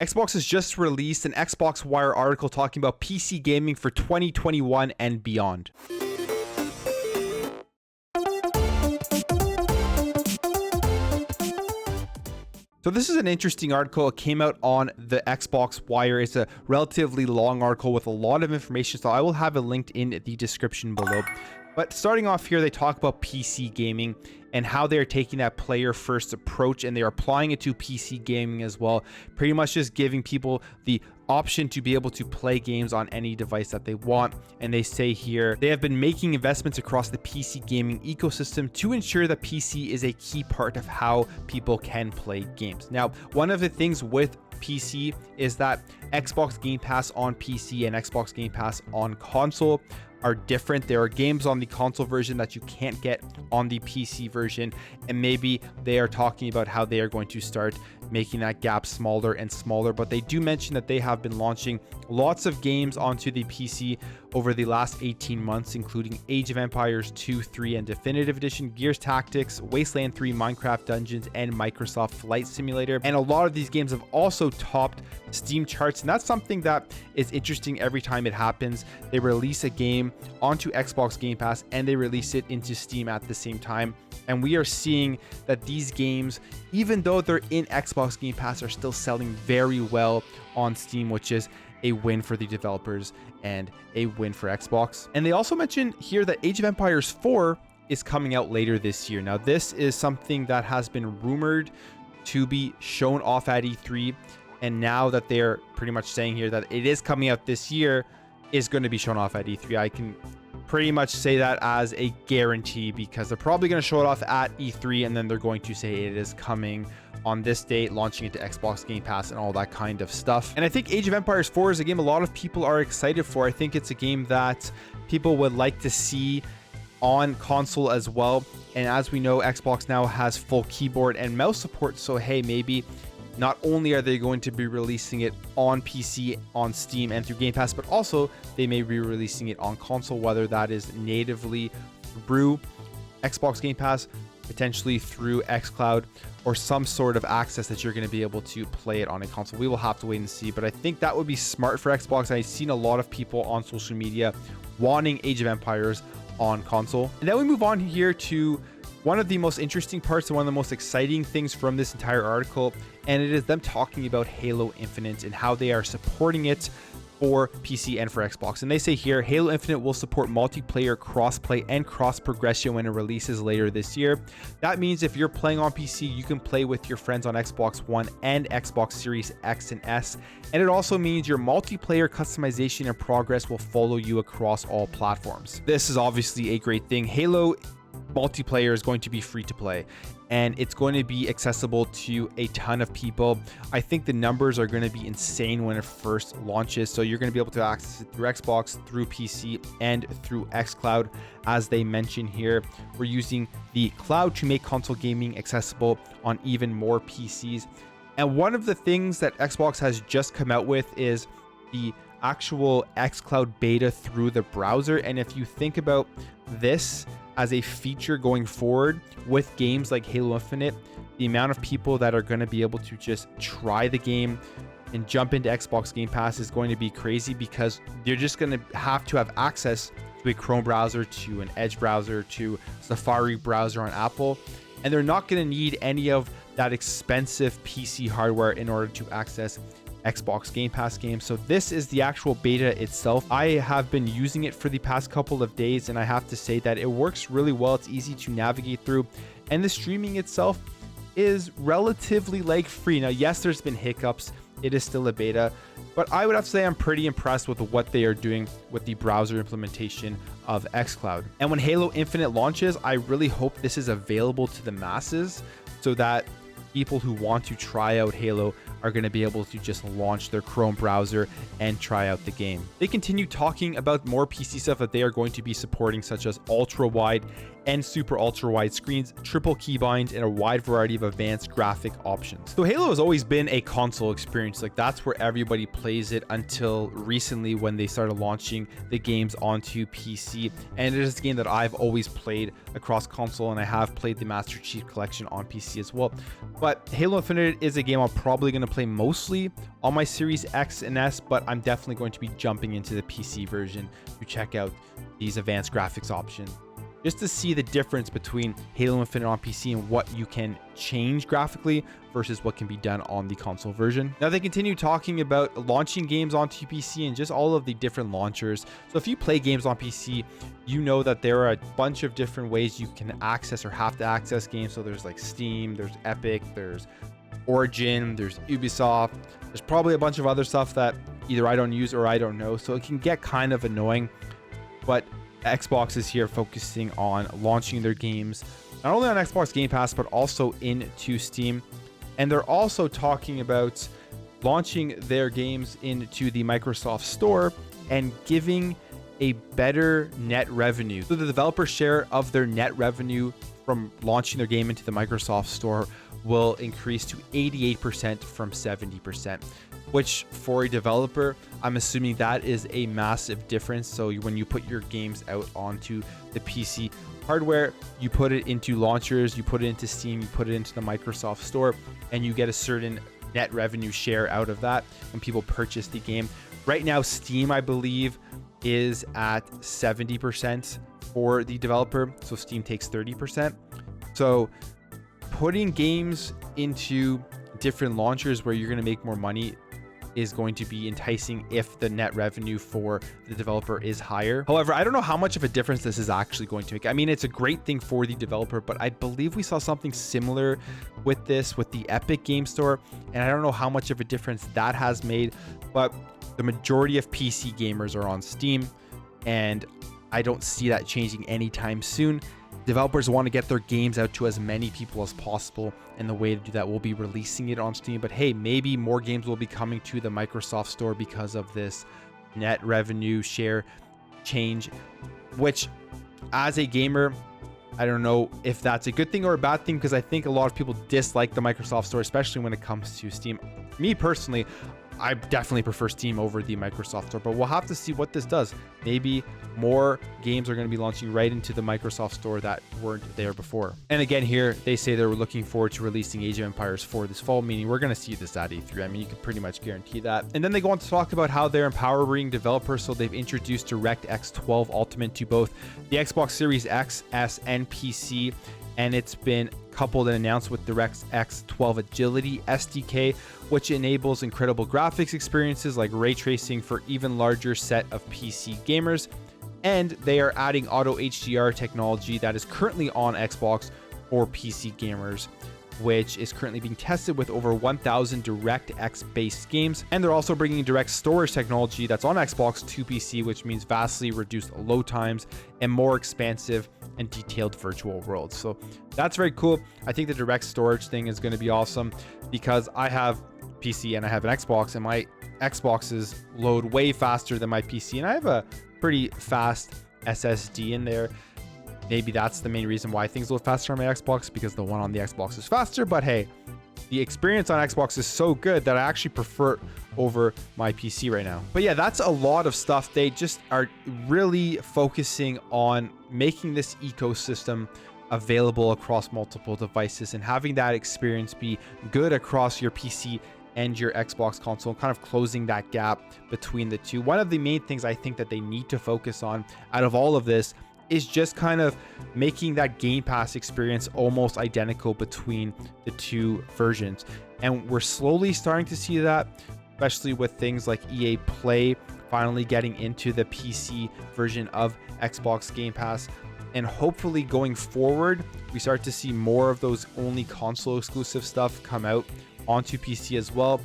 Xbox has just released an Xbox Wire article talking about PC gaming for 2021 and beyond. So this is an interesting article. It came out on the Xbox Wire. It's a relatively long article with a lot of information, so I will have it linked in the description below. But starting off here, they talk about PC gaming and how they're taking that player first approach, and they're applying it to PC gaming as well. Pretty much just giving people the option to be able to play games on any device that they want. And they say here, they have been making investments across the PC gaming ecosystem to ensure that PC is a key part of how people can play games. Now, one of the things with PC is that Xbox Game Pass on PC and Xbox Game Pass on console are different. There are games on the console version that you can't get on the PC version, and maybe they are talking about how they are going to start making that gap smaller and smaller. But they do mention that they have been launching lots of games onto the PC over the last 18 months, including Age of Empires 2, 3, and Definitive Edition, Gears Tactics, Wasteland 3, Minecraft Dungeons, and Microsoft Flight Simulator. And a lot of these games have also topped Steam charts, and that's something that is interesting every time it happens. They release a game onto Xbox Game Pass and they release it into Steam at the same time. And we are seeing that these games, even though they're in Xbox Game Pass, are still selling very well on Steam, which is a win for the developers and a win for Xbox. And they also mentioned here that Age of Empires 4 is coming out later this year. Now, this is something that has been rumored to be shown off at E3. And now that they're pretty much saying here that it is coming out this year, is going to be shown off at E3. I can pretty much say that as a guarantee, because they're probably going to show it off at E3 and then they're going to say it is coming on this date, launching it to Xbox Game Pass and all that kind of stuff. And I think Age of Empires 4 is a game a lot of people are excited for. I think it's a game that people would like to see on console as well. And as we know, Xbox now has full keyboard and mouse support. So hey, maybe not only are they going to be releasing it on PC, on Steam, and through Game Pass, but also they may be releasing it on console, whether that is natively through Xbox Game Pass, potentially through xCloud, or some sort of access that you're going to be able to play it on a console. We will have to wait and see, but I think that would be smart for Xbox. I've seen a lot of people on social media wanting Age of Empires on console. And then we move on here to one of the most interesting parts and one of the most exciting things from this entire article, and it is them talking about Halo Infinite and how they are supporting it for PC and for Xbox. And they say here, Halo Infinite will support multiplayer, crossplay, and cross progression when it releases later this year. That means if you're playing on PC, you can play with your friends on Xbox One and Xbox Series X and S. And it also means your multiplayer customization and progress will follow you across all platforms. This is obviously a great thing. Halo multiplayer is going to be free to play, and it's going to be accessible to a ton of people. I think the numbers are going to be insane when it first launches. So you're going to be able to access it through Xbox, through PC, and through xCloud. As they mention here, we're using the cloud to make console gaming accessible on even more PCs. And one of the things that Xbox has just come out with is the actual xCloud beta through the browser. And if you think about this as a feature going forward with games like Halo Infinite, the amount of people that are going to be able to just try the game and jump into Xbox Game Pass is going to be crazy, because they're just going to have access to a Chrome browser, to an Edge browser, to Safari browser on Apple, and they're not going to need any of that expensive PC hardware in order to access Xbox Game Pass games. So this is the actual beta itself. I have been using it for the past couple of days, and I have to say that it works really well. It's easy to navigate through, and the streaming itself is relatively lag free. Now, yes, there's been hiccups. It is still a beta, but I would have to say I'm pretty impressed with what they are doing with the browser implementation of xCloud. And when Halo Infinite launches, I really hope this is available to the masses, so that people who want to try out Halo are going to be able to just launch their Chrome browser and try out the game. They continue talking about more PC stuff that they are going to be supporting, such as ultra wide and super ultra wide screens, triple keybinds, and a wide variety of advanced graphic options. So Halo has always been a console experience. Like, that's where everybody plays it until recently when they started launching the games onto PC. And it is a game that I've always played across console, and I have played the Master Chief Collection on PC as well. But Halo Infinite is a game I'm probably going to play mostly on my Series X and S, but I'm definitely going to be jumping into the PC version to check out these advanced graphics options, just to see the difference between Halo Infinite on PC and what you can change graphically versus what can be done on the console version. Now, they continue talking about launching games onto PC and just all of the different launchers. So if you play games on PC, you know that there are a bunch of different ways you can access or have to access games. So there's like Steam, there's Epic, there's Origin, there's Ubisoft. There's probably a bunch of other stuff that either I don't use or I don't know. So it can get kind of annoying, but Xbox is here focusing on launching their games not only on Xbox Game Pass but also into Steam, and they're also talking about launching their games into the Microsoft Store and giving a better net revenue. So the developer share of their net revenue from launching their game into the Microsoft Store will increase to 88% from 70%, which for a developer, I'm assuming that is a massive difference. So when you put your games out onto the PC hardware, you put it into launchers, you put it into Steam, you put it into the Microsoft Store, and you get a certain net revenue share out of that when people purchase the game. Right now, Steam, I believe, is at 70% for the developer. So Steam takes 30%. So putting games into different launchers where you're going to make more money is going to be enticing if the net revenue for the developer is higher. However, I don't know how much of a difference this is actually going to make. I mean, it's a great thing for the developer, but I believe we saw something similar with this with the Epic Game Store, and I don't know how much of a difference that has made, but the majority of PC gamers are on Steam, and I don't see that changing anytime soon. Developers want to get their games out to as many people as possible, and the way to do that will be releasing it on Steam. But hey, maybe more games will be coming to the Microsoft Store because of this net revenue share change, which as a gamer, I don't know if that's a good thing or a bad thing, because I think a lot of people dislike the Microsoft Store, especially when it comes to Steam. Me personally, I definitely prefer Steam over the Microsoft Store, but we'll have to see what this does. Maybe more games are going to be launching right into the Microsoft Store that weren't there before. And again, here they say they're looking forward to releasing Age of Empires 4 this fall, meaning we're going to see this at E3. I mean, you can pretty much guarantee that. And then they go on to talk about how they're empowering developers. So they've introduced DirectX 12 Ultimate to both the Xbox Series X, S, and PC. And it's been coupled and announced with DirectX 12 Agility SDK, which enables incredible graphics experiences like ray tracing for even larger set of PC gamers. And they are adding auto HDR technology that is currently on Xbox for PC gamers, which is currently being tested with over 1,000 DirectX based games. And they're also bringing direct storage technology that's on Xbox to PC, which means vastly reduced load times and more expansive and detailed virtual worlds. So that's very cool. I think the direct storage thing is going to be awesome, because I have PC and I have an Xbox, and my Xboxes load way faster than my PC, and I have a pretty fast SSD in there. Maybe that's the main reason why things load faster on my Xbox, because the one on the Xbox is faster. But hey, the experience on Xbox is so good that I actually prefer it over my PC right now. But yeah, that's a lot of stuff. They just are really focusing on making this ecosystem available across multiple devices and having that experience be good across your PC and your Xbox console, kind of closing that gap between the two. One of the main things I think that they need to focus on out of all of this is just kind of making that Game Pass experience almost identical between the two versions. And we're slowly starting to see that, especially with things like EA Play finally getting into the PC version of Xbox Game Pass. And hopefully going forward, we start to see more of those only console exclusive stuff come out onto PC as well.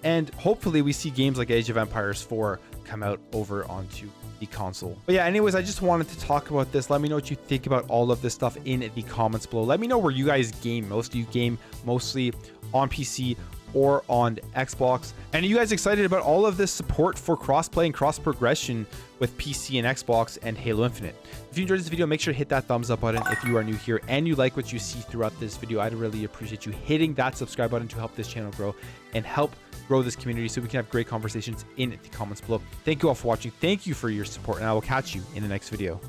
And hopefully we see games like Age of Empires 4 come out over onto the console. But yeah, anyways, I just wanted to talk about this. Let me know what you think about all of this stuff in the comments below. Let me know where you guys game most. Do you game mostly on PC or on Xbox. And are you guys excited about all of this support for crossplay and cross progression with PC and Xbox and Halo Infinite? If you enjoyed this video, make sure to hit that thumbs up button if you are new here and you like what you see throughout this video. I'd really appreciate you hitting that subscribe button to help this channel grow and help grow this community so we can have great conversations in the comments below. Thank you all for watching. Thank you for your support, and I will catch you in the next video.